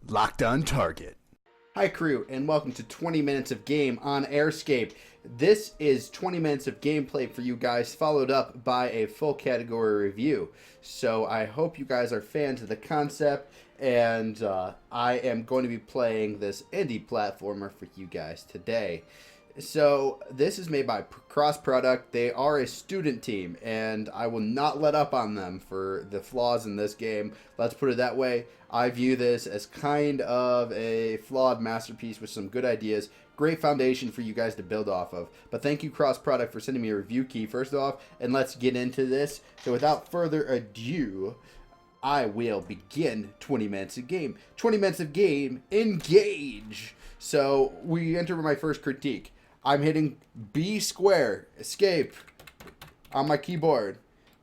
Locked on target. Hi crew, and welcome to 20 minutes of game on Airscape. This is 20 minutes of gameplay for you guys, followed up by a full category review. So I hope you guys are fans of the concept, and I am going to be playing this indie platformer for you guys today. So this is made by Cross Product. They are a student team, and I will not let up on them for the flaws in this game. Let's put it that way. I view this as kind of a flawed masterpiece with some good ideas. Great foundation for you guys to build off of. But thank you, Cross Product, for sending me a review key first off, and let's get into this. So without further ado, I will begin 20 minutes of game. 20 minutes of game, engage! So we enter my first critique. I'm hitting B square, escape, on my keyboard.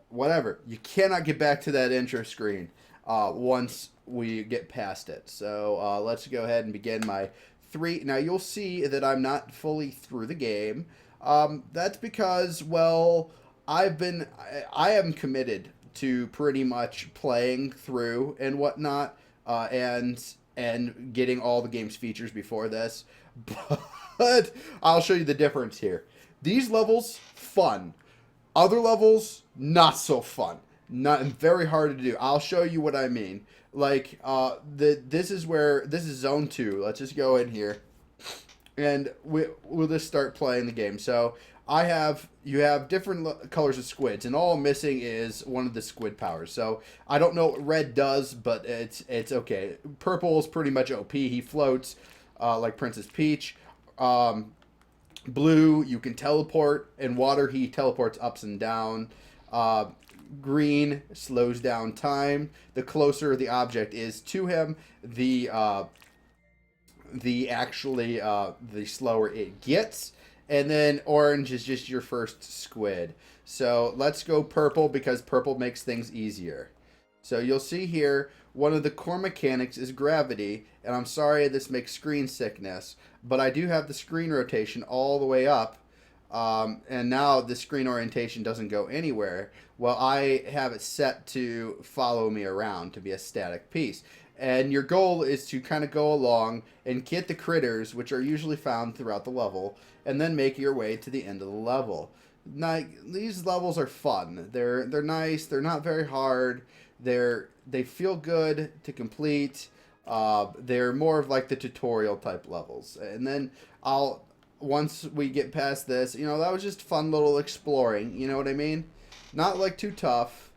Whatever. You cannot get back to that intro screen once we get past it. So let's go ahead and begin my 3. Now you'll see that I'm not fully through the game. That's because, well, I am committed to pretty much playing through and whatnot, and getting all the game's features before this. But I'll show you the difference here. These levels, fun. Other levels, not so fun. Not very hard to do. I'll show you what I mean. Like, this is zone 2. Let's just go in here, and we'll just start playing the game. So you have different colors of squids, and all I'm missing is one of the squid powers. So I don't know what red does, but it's okay. Purple is pretty much OP. He floats like Princess Peach. Blue, you can teleport, and water, he teleports ups and down. Green slows down time. The closer the object is to him, the slower it gets. And then orange is just your first squid. So let's go purple, because purple makes things easier. So you'll see here, one of the core mechanics is gravity, and I'm sorry this makes screen sickness, but I do have the screen rotation all the way up, and now the screen orientation doesn't go anywhere. Well, I have it set to follow me around, to be a static piece. And your goal is to kind of go along and get the critters, which are usually found throughout the level, and then make your way to the end of the level. Now, these levels are fun. They're nice. They're not very hard. They feel good to complete. They're more of like the tutorial type levels. And then once we get past this, that was just fun little exploring. You know what I mean? Not like too tough.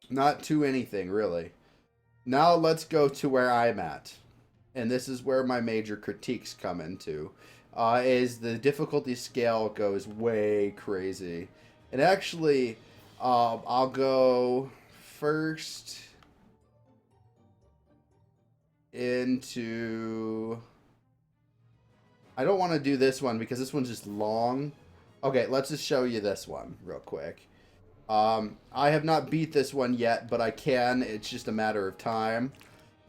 Not too anything, really. Now let's go to where I'm at. And this is where my major critiques come into. Is the difficulty scale goes way crazy. And actually, I'll go first into... I don't want to do this one because this one's just long. Okay, let's just show you this one real quick. I have not beat this one yet, but I can. It's just a matter of time.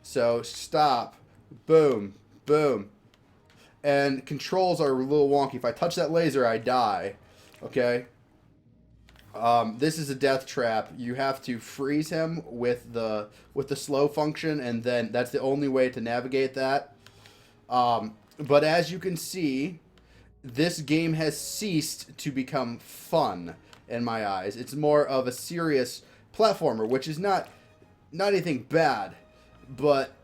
So, stop. Boom. Boom. And controls are a little wonky. If I touch that laser, I die. Okay? This is a death trap. You have to freeze him with the slow function, and then that's the only way to navigate that. But as you can see, this game has ceased to become fun in my eyes. It's more of a serious platformer, which is not anything bad, but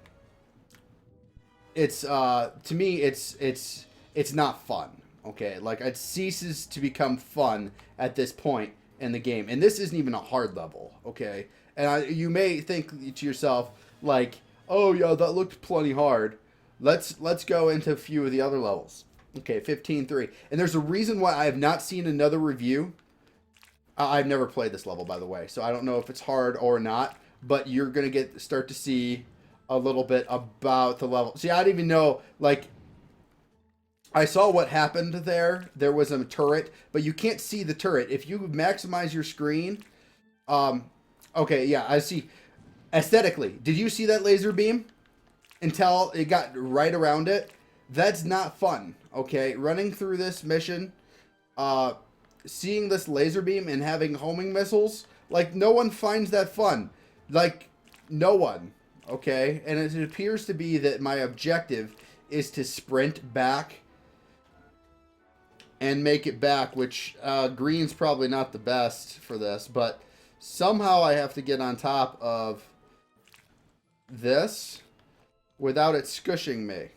it's to me it's not fun. Okay, like it ceases to become fun at this point in the game, and this isn't even a hard level. Okay, and you may think to yourself like, oh yeah, that looked plenty hard. Let's go into a few of the other levels. Okay, 15-3, and there's a reason why I have not seen another review. I've never played this level, by the way, so I don't know if it's hard or not, but you're gonna start to see a little bit about the level. See, I didn't even know, like, I saw what happened there. There was a turret, but you can't see the turret. If you maximize your screen, okay, yeah, I see. Aesthetically, did you see that laser beam until it got right around it? That's not fun, okay? Running through this mission, seeing this laser beam and having homing missiles, like, no one finds that fun. Like, no one, okay? And it appears to be that my objective is to sprint back and make it back, which green's probably not the best for this, but somehow I have to get on top of this without it squishing me.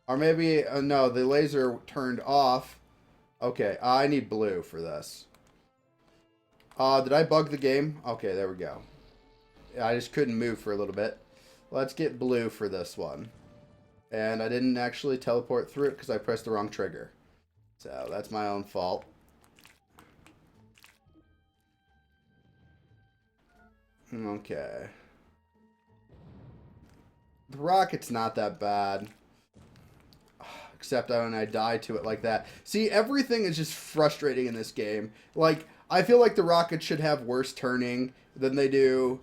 Or maybe, no, the laser turned off. Okay, I need blue for this. Did I bug the game? Okay, there we go. I just couldn't move for a little bit. Let's get blue for this one. And I didn't actually teleport through it because I pressed the wrong trigger. So that's my own fault. Okay. The rocket's not that bad. Except when I die to it like that. See, everything is just frustrating in this game. Like, I feel like the rockets should have worse turning than they do.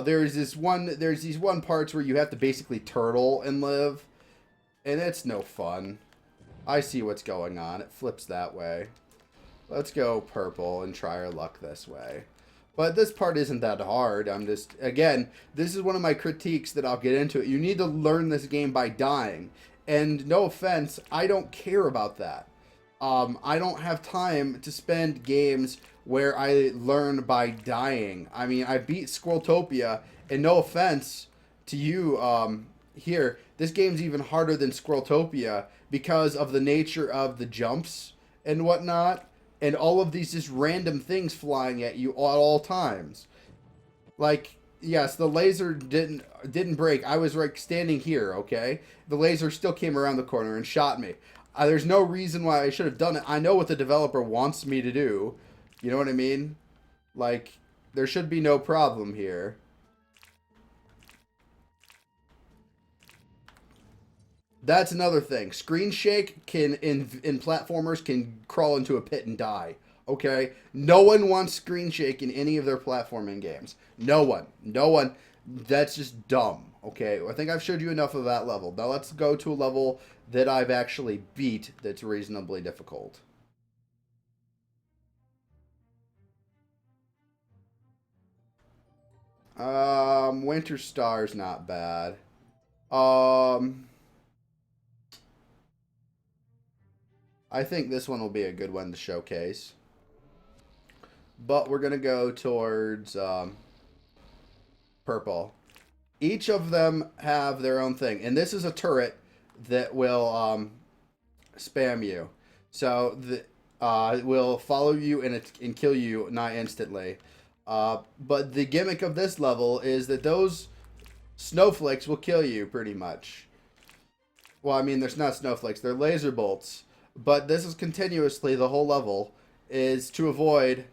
There's these one parts where you have to basically turtle and live. And it's no fun. I see what's going on. It flips that way. Let's go purple and try our luck this way. But this part isn't that hard. I'm just, again, this is one of my critiques that I'll get into. You need to learn this game by dying. And no offense, I don't care about that. I don't have time to spend games where I learn by dying. I mean, I beat Squirreltopia, and no offense to you here, this game's even harder than Squirreltopia because of the nature of the jumps and whatnot, and all of these just random things flying at you at all times. Like, yes, the laser didn't break. I was like standing here, okay? The laser still came around the corner and shot me. There's no reason why I should have done it. I know what the developer wants me to do. You know what I mean? Like, there should be no problem here. That's another thing. Screen shake can in platformers can crawl into a pit and die. Okay? No one wants screen shake in any of their platforming games. No one. No one. That's just dumb. Okay? I think I've showed you enough of that level. Now let's go to a level that I've actually beat that's reasonably difficult. Winter Star's not bad. I think this one will be a good one to showcase. But we're going to go towards purple. Each of them have their own thing. And this is a turret that will spam you. So it will follow you and kill you not instantly. But the gimmick of this level is that those snowflakes will kill you pretty much. Well, I mean, there's not snowflakes. They're laser bolts. But this is continuously, the whole level is to avoid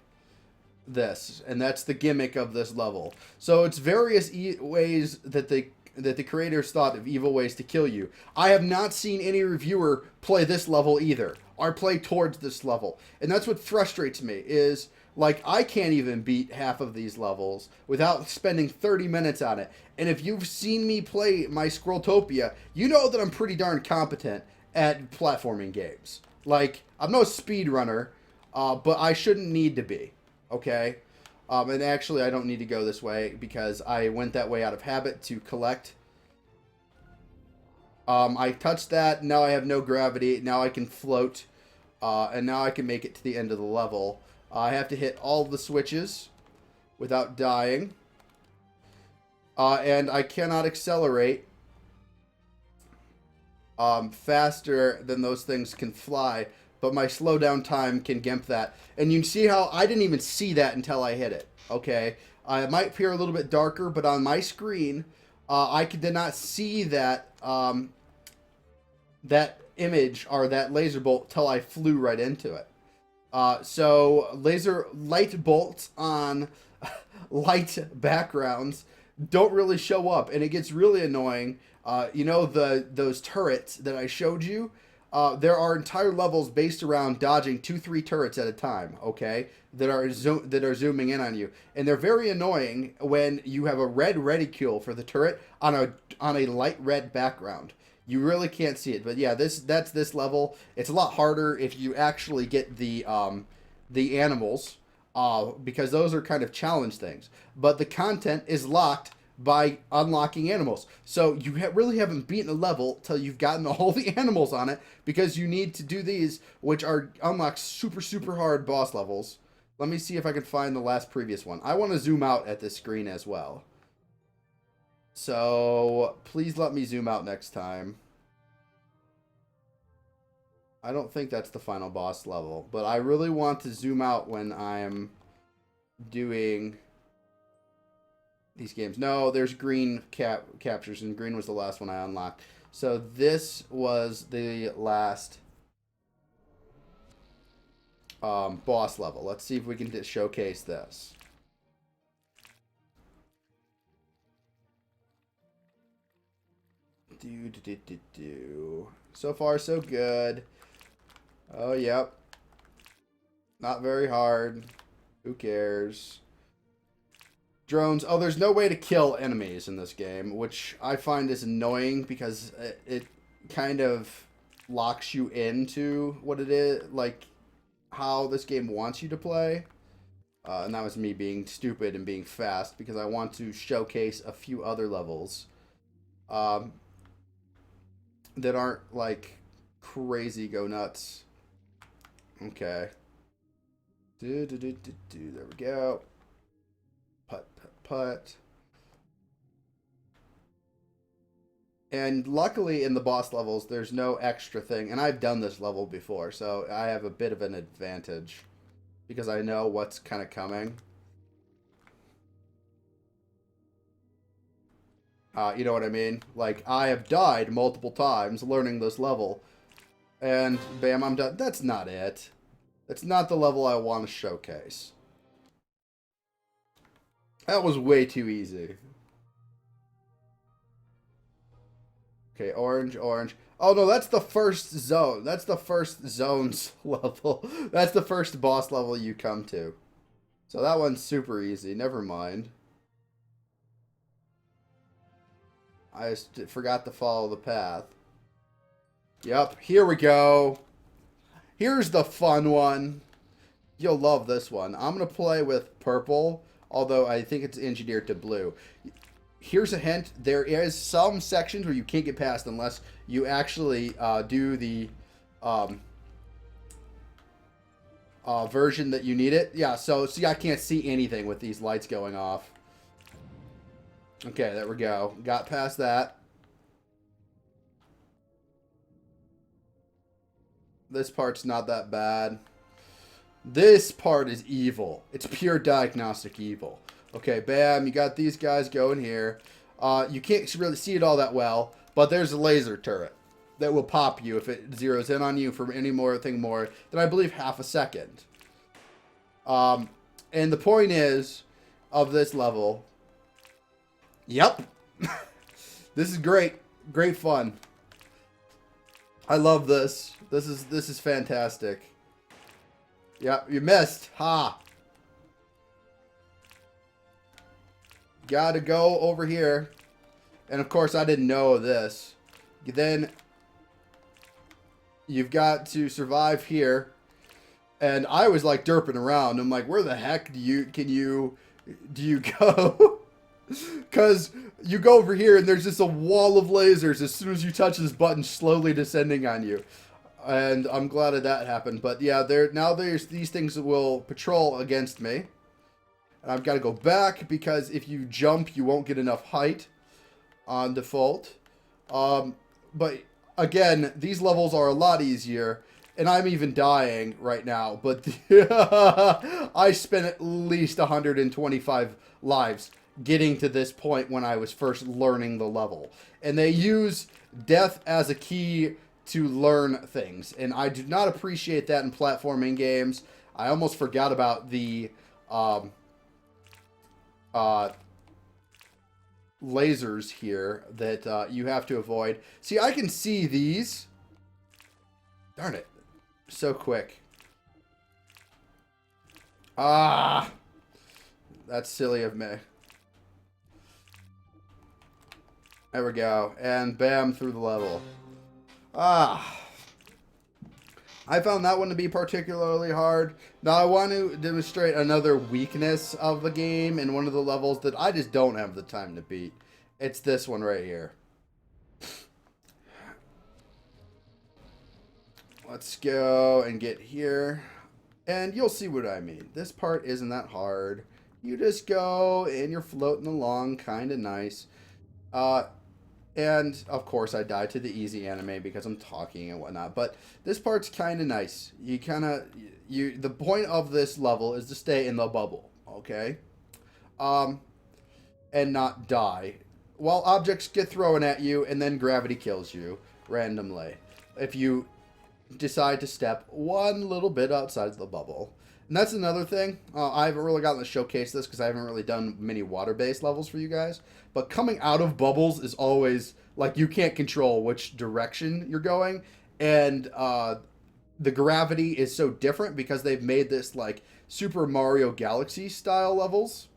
this. And that's the gimmick of this level. So it's various ways that the creators thought of evil ways to kill you. I have not seen any reviewer play this level either. Or play towards this level. And that's what frustrates me is, like, I can't even beat half of these levels without spending 30 minutes on it. And if you've seen me play my Squirreltopia, you know that I'm pretty darn competent at platforming games. Like, I'm no speedrunner, but I shouldn't need to be, okay? And actually, I don't need to go this way because I went that way out of habit to collect. I touched that, now I have no gravity, now I can float, and now I can make it to the end of the level. I have to hit all the switches without dying, and I cannot accelerate faster than those things can fly, but my slowdown time can gimp that. And you can see how I didn't even see that until I hit it, okay? It might appear a little bit darker, but on my screen, I did not see that, that image or that laser bolt till I flew right into it. So laser light bolts on light backgrounds don't really show up, and it gets really annoying. You know, those turrets that I showed you, there are entire levels based around dodging 2-3 turrets at a time, okay, that are zooming in on you, and they're very annoying when you have a red reticule for the turret on a light red background. You really can't see it, but yeah, that's this level. It's a lot harder if you actually get the animals. because those are kind of challenge things. But the content is locked by unlocking animals. So you really haven't beaten a level till you've gotten all the animals on it, because you need to do these, which are unlock super, super hard boss levels. Let me see if I can find the last previous one. I want to zoom out at this screen as well. So please let me zoom out next time. I don't think that's the final boss level, but I really want to zoom out when I'm doing these games. No, there's green captures, and green was the last one I unlocked. So this was the last boss level. Let's see if we can showcase this. So far, so good. Oh, yep. Not very hard. Who cares? Drones. Oh, there's no way to kill enemies in this game, which I find is annoying because it kind of locks you into what it is, like how this game wants you to play. And that was me being stupid and being fast, because I want to showcase a few other levels that aren't like crazy go nuts. Okay. There we go. Putt. And luckily in the boss levels, there's no extra thing. And I've done this level before, so I have a bit of an advantage, because I know what's kind of coming. You know what I mean? Like, I have died multiple times learning this level. And bam, I'm done. That's not it. That's not the level I want to showcase. That was way too easy. Okay, orange, orange. Oh, no, that's the first zone. That's the first zones level. That's the first boss level you come to. So that one's super easy. Never mind. I just forgot to follow the path. Yep, here we go. Here's the fun one. You'll love this one. I'm going to play with purple, although I think it's engineered to blue. Here's a hint. There is some sections where you can't get past unless you actually do the version that you need it. Yeah, so see, I can't see anything with these lights going off. Okay, there we go. Got past that. This part's not that bad. This part is evil. It's pure diagnostic evil. Okay, bam, you got these guys going here. You can't really see it all that well, but there's a laser turret that will pop you if it zeroes in on you for any more than I believe half a second. And the point is of this level. Yep. This is great. Great fun. I love this. This is fantastic. Yep, you missed. Ha. Gotta go over here. And of course I didn't know this. Then you've got to survive here. And I was like derping around. I'm like, where the heck do you go? Because you go over here and there's just a wall of lasers as soon as you touch this button slowly descending on you. And I'm glad that happened. But yeah, there's these things that will patrol against me. And I've got to go back because if you jump, you won't get enough height on default. But again, these levels are a lot easier. And I'm even dying right now. But I spent at least 125 lives getting to this point when I was first learning the level. And they use death as a key to learn things. And I do not appreciate that in platforming games. I almost forgot about the lasers here that you have to avoid. See, I can see these. Darn it. So quick. Ah! That's silly of me. There we go. And bam, through the level. Ah. I found that one to be particularly hard. Now, I want to demonstrate another weakness of the game in one of the levels that I just don't have the time to beat. It's this one right here. Let's go and get here. And you'll see what I mean. This part isn't that hard. You just go and you're floating along kind of nice. And of course I die to the easy anime because I'm talking and whatnot. But this part's kind of nice. The point of this level is to stay in the bubble, okay? And not die. While objects get thrown at you and then gravity kills you randomly. If you decide to step one little bit outside of the bubble. And that's another thing. I haven't really gotten to showcase this because I haven't really done many water-based levels for you guys. But coming out of bubbles is always, like, you can't control which direction you're going. And the gravity is so different because they've made this, like, Super Mario Galaxy style levels.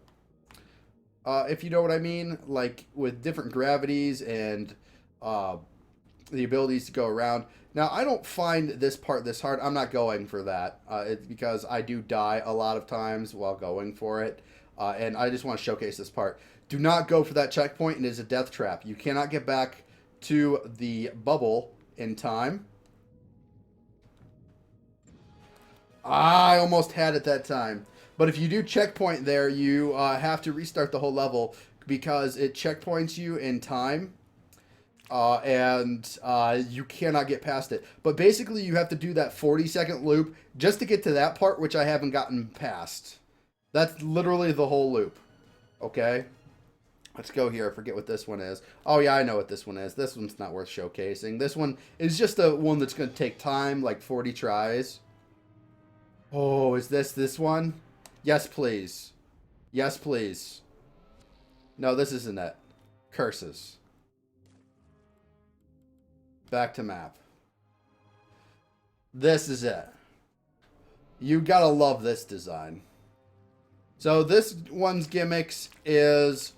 If you know what I mean. Like, with different gravities and the abilities to go around. Now, I don't find this part this hard. I'm not going for that. It's because I do die a lot of times while going for it. And I just want to showcase this part. Do not go for that checkpoint. It is a death trap. You cannot get back to the bubble in time. I almost had it that time. But if you do checkpoint there, you have to restart the whole level because it checkpoints you in time. And you cannot get past it. But basically, you have to do that 40-second loop just to get to that part, which I haven't gotten past. That's literally the whole loop. Okay? Let's go here. I forget what this one is. Oh, yeah, I know what this one is. This one's not worth showcasing. This one is just the one that's going to take time, like 40 tries. Oh, is this one? Yes, please. Yes, please. No, this isn't it. Curses. Back to map. This is it. You gotta love this design. So this one's gimmicks is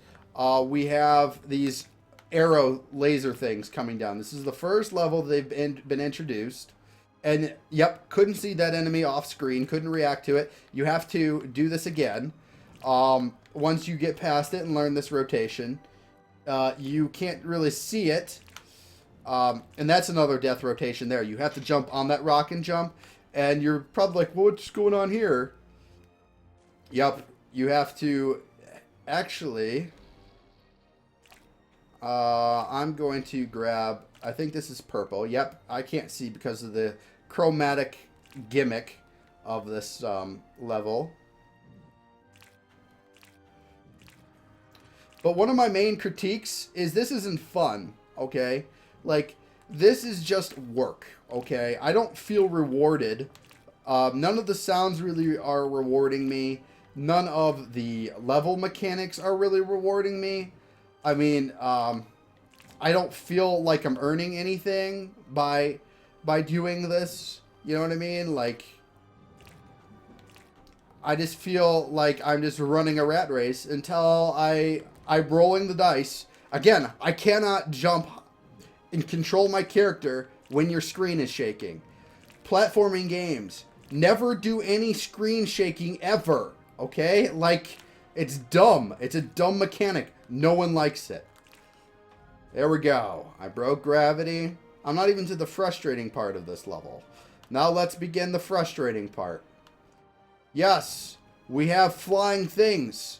we have these arrow laser things coming down. This is the first level they've been introduced. And yep, couldn't see that enemy off screen, couldn't react to it. You have to do this again. Once you get past it and learn this rotation, you can't really see it. And that's another death rotation there. You have to jump on that rock and jump. And you're probably like, well, what's going on here? Yep. You have to actually... I'm going to grab... I think this is purple. Yep. I can't see because of the chromatic gimmick of this level. But one of my main critiques is this isn't fun. Okay? Like, this is just work, okay? I don't feel rewarded. None of the sounds really are rewarding me. None of the level mechanics are really rewarding me. I mean, I don't feel like I'm earning anything by doing this. You know what I mean? Like, I just feel like I'm just running a rat race until I'm rolling the dice. Again, I cannot jump and control my character when your screen is shaking. Platforming games, never do any screen shaking ever, okay? Like, it's dumb. It's a dumb mechanic. No one likes it. There we go. I broke gravity. I'm not even to the frustrating part of this level. Now let's begin the frustrating part. Yes, we have flying things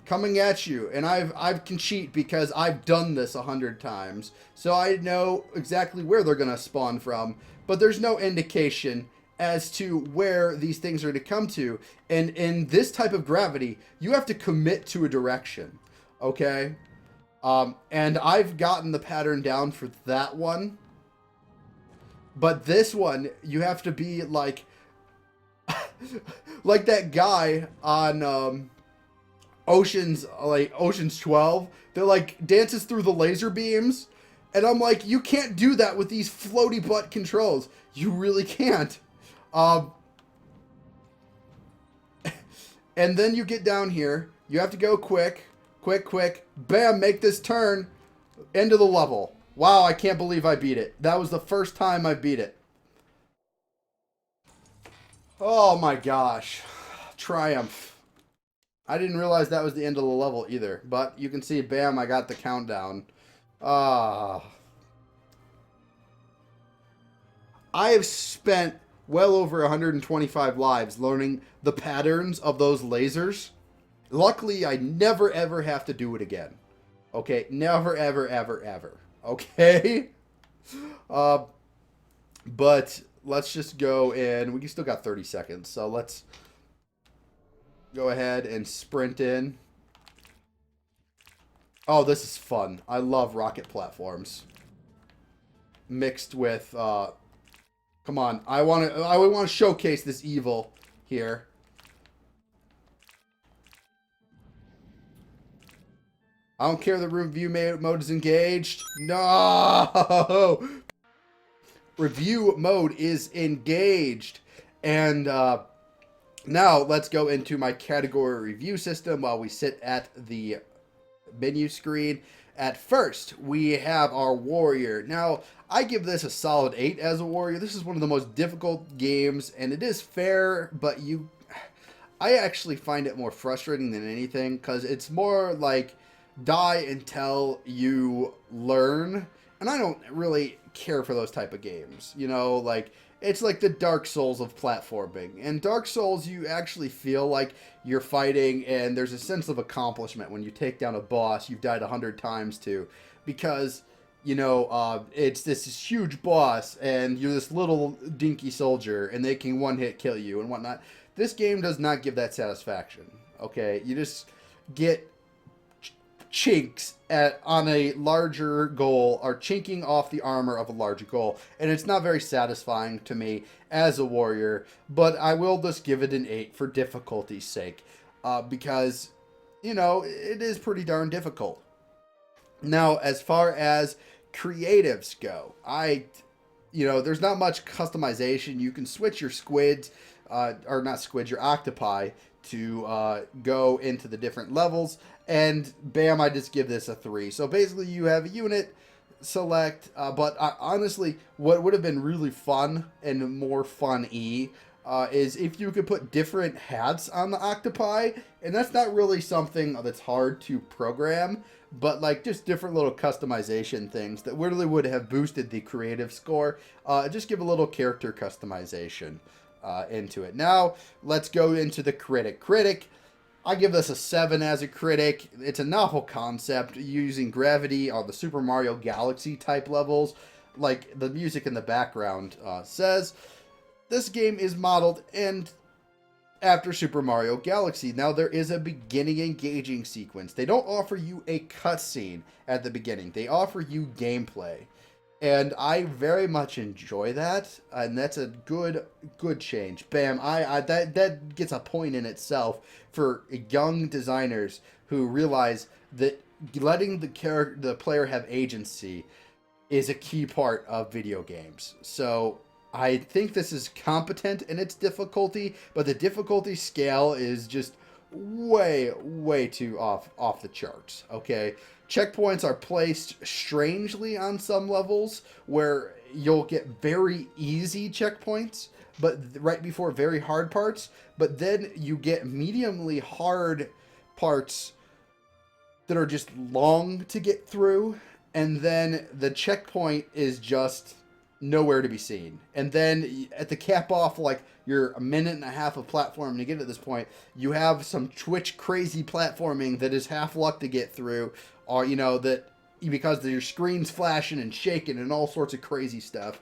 coming at you, and I can cheat because I've done this 100 times, so I know exactly where they're gonna spawn from, but there's no indication as to where these things are to come to. And in this type of gravity, you have to commit to a direction, okay? And I've gotten the pattern down for that one, but this one you have to be like like that guy on Ocean's 12 that like dances through the laser beams, and I'm like, you can't do that with these floaty butt controls. You really can't. And then you get down here, you have to go quick, bam, make this turn, end of the level. Wow, I can't believe I beat it. That was the first time I beat it. Oh my gosh. Triumph. I didn't realize that was the end of the level either. But you can see, bam, I got the countdown. Ah. I have spent well over 125 lives learning the patterns of those lasers. Luckily, I never ever have to do it again. Okay? Never, ever, ever, ever. Okay? Uh, but let's just go in. We still got 30 seconds, so let's go ahead and sprint in. Oh, this is fun. I love rocket platforms. Mixed with, come on. I want to showcase this evil here. I don't care the review mode is engaged. No! Review mode is engaged. And now let's go into my category review system while we sit at the menu screen. At first, we have our warrior. Now, I give this a solid 8 as a warrior. This is one of the most difficult games, and it is fair, but I actually find it more frustrating than anything, because it's more like die until you learn, and I don't really care for those type of games. You know, like, it's like the Dark Souls of platforming. In Dark Souls, you actually feel like you're fighting, and there's a sense of accomplishment when you take down a boss you've died 100 times to, because, you know, it's this huge boss, and you're this little dinky soldier, and they can one-hit kill you and whatnot. This game does not give that satisfaction, okay? You just get chinks on a larger goal, or chinking off the armor of a larger goal, and it's not very satisfying to me as a warrior, but I will just give it an 8 for difficulty's sake, because, you know, it is pretty darn difficult. Now, as far as creatives go, you know, there's not much customization. You can switch your squids, or not squids, your octopi, to go into the different levels, and bam, I just give this a 3. So basically you have a unit select, but honestly, what would have been really fun and more fun-y is if you could put different hats on the octopi, and that's not really something that's hard to program, but like just different little customization things that really would have boosted the creative score. Just give a little character customization into it. Now, let's go into the critic. Critic, I give this a 7 as a critic. It's a novel concept using gravity on the Super Mario Galaxy type levels, like the music in the background says. This game is modeled and after Super Mario Galaxy. Now, there is a beginning engaging sequence. They don't offer you a cutscene at the beginning. They offer you gameplay. And I very much enjoy that, and that's a good change. Bam! That gets a point in itself for young designers who realize that letting the player have agency is a key part of video games. So I think this is competent in its difficulty, but the difficulty scale is just way too off the charts. Okay. Checkpoints are placed strangely on some levels where you'll get very easy checkpoints, but right before very hard parts, but then you get mediumly hard parts that are just long to get through, and then the checkpoint is just nowhere to be seen. And then at the cap off, like you're a minute and a half of platforming to get to this point, you have some Twitch crazy platforming that is half luck to get through, or, you know, that because your screen's flashing and shaking and all sorts of crazy stuff.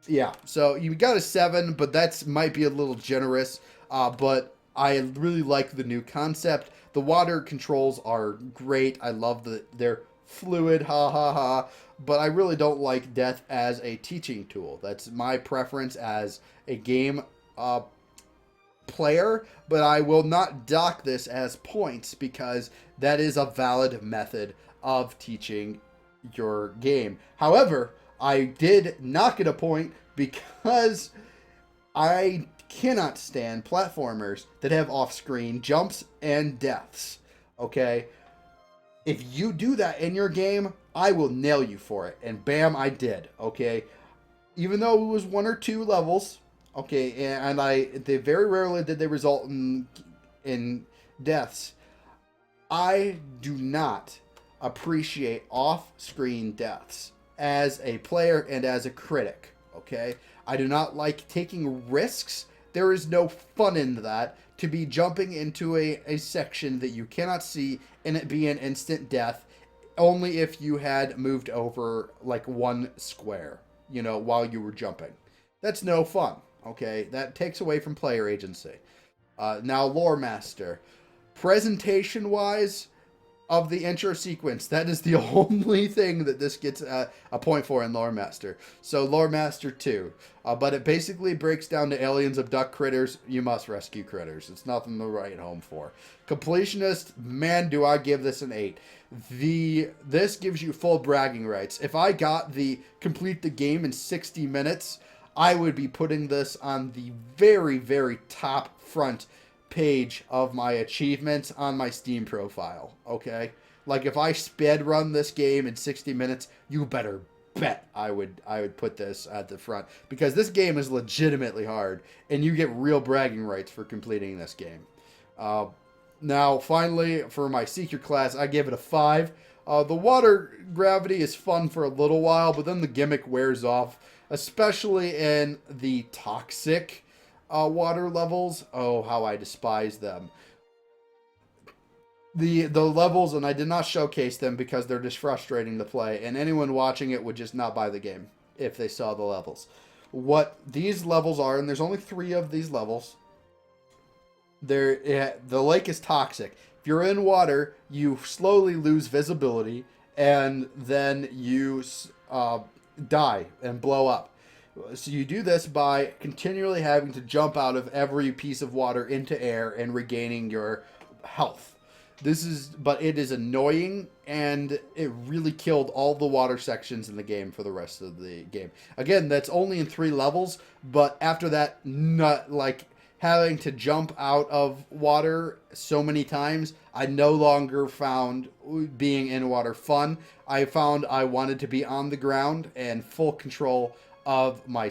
Yeah, so you got a 7, but that's might be a little generous, but I really like the new concept. The water controls are great. I love that they're fluid, ha ha ha, but I really don't like death as a teaching tool. That's my preference as a game player, but I will not dock this as points because that is a valid method of teaching your game. However, I did not get a point because I cannot stand platformers that have off-screen jumps and deaths. Okay? If you do that in your game, I will nail you for it. And bam, I did. Okay? Even though it was 1 or 2 levels, Okay, and they very rarely did they result in deaths. I do not appreciate off-screen deaths as a player and as a critic. Okay, I do not like taking risks. There is no fun in that, to be jumping into a section that you cannot see and it be an instant death, only if you had moved over like one square, while you were jumping. That's no fun. Okay, that takes away from player agency. Now, Lore Master. Presentation wise, of the intro sequence, that is the only thing that this gets a point for in Lore Master. So Lore Master 2. But it basically breaks down to aliens abduct critters. You must rescue critters. It's nothing to write home for. Completionist, man, do I give this an 8. This gives you full bragging rights. If I got the complete the game in 60 minutes, I would be putting this on the very, very top front page of my achievements on my Steam profile. Okay, like if I sped run this game in 60 minutes, you better bet I would put this at the front, because this game is legitimately hard and you get real bragging rights for completing this game. Now finally, for my Seeker class, I give it a 5. The water gravity is fun for a little while, but then the gimmick wears off, especially in the toxic water levels. Oh, how I despise them. The levels, and I did not showcase them because they're just frustrating to play, and anyone watching it would just not buy the game if they saw the levels. What these levels are, and there's only 3 of these levels. The lake is toxic. If you're in water, you slowly lose visibility, and then you die and blow up. So you do this by continually having to jump out of every piece of water into air and regaining your health. But it is annoying, and it really killed all the water sections in the game for the rest of the game. Again, that's only in 3 levels, but after that, not like having to jump out of water so many times, I no longer found being in water fun. I found I wanted to be on the ground and full control of my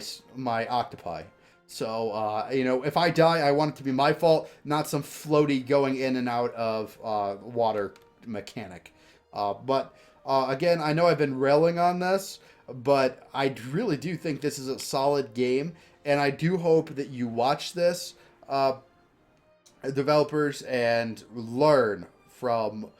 octopi. So, if I die, I want it to be my fault, not some floaty going in and out of water mechanic. Again, I know I've been railing on this, but I really do think this is a solid game, and I do hope that you watch this, developers, and learn from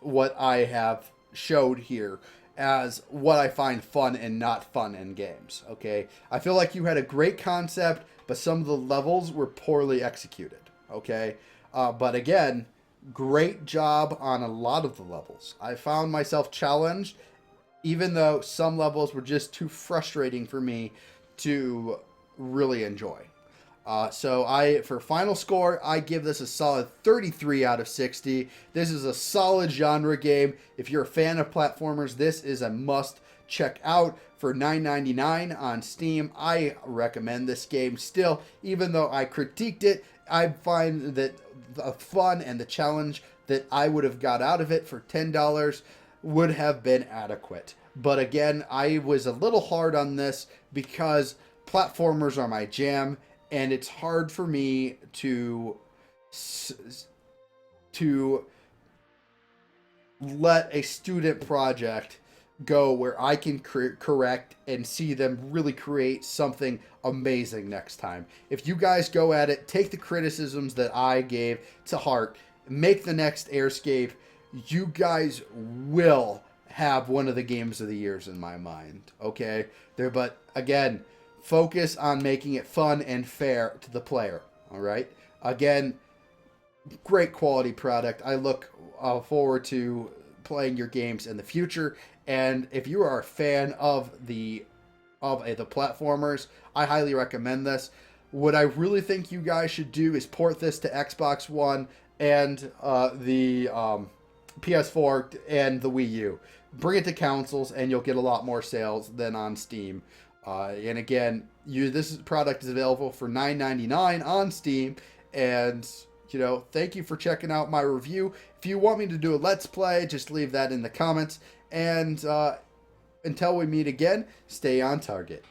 what I have showed here as what I find fun and not fun in games. Okay, I feel like you had a great concept, but some of the levels were poorly executed. Okay, but again, great job on a lot of the levels. I found myself challenged, even though some levels were just too frustrating for me to really enjoy. For final score, I give this a solid 33 out of 60. This is a solid genre game. If you're a fan of platformers, this is a must check out. For $9.99 on Steam, I recommend this game still. Even though I critiqued it, I find that the fun and the challenge that I would have got out of it for $10 would have been adequate. But again, I was a little hard on this because platformers are my jam, and it's hard for me to let a student project go where I can correct and see them really create something amazing next time. If you guys go at it, take the criticisms that I gave to heart, make the next Airscape, you guys will have one of the games of the years in my mind. Okay? But again, focus on making it fun and fair to the player. All right? Again, great quality product. I look forward to playing your games in the future. And if you are a fan of the platformers, I highly recommend this. What I really think you guys should do is port this to Xbox One and the PS4 and the Wii U. Bring it to consoles, and you'll get a lot more sales than on Steam. And again, this product is available for $9.99 on Steam. And, thank you for checking out my review. If you want me to do a Let's Play, just leave that in the comments. And until we meet again, stay on target.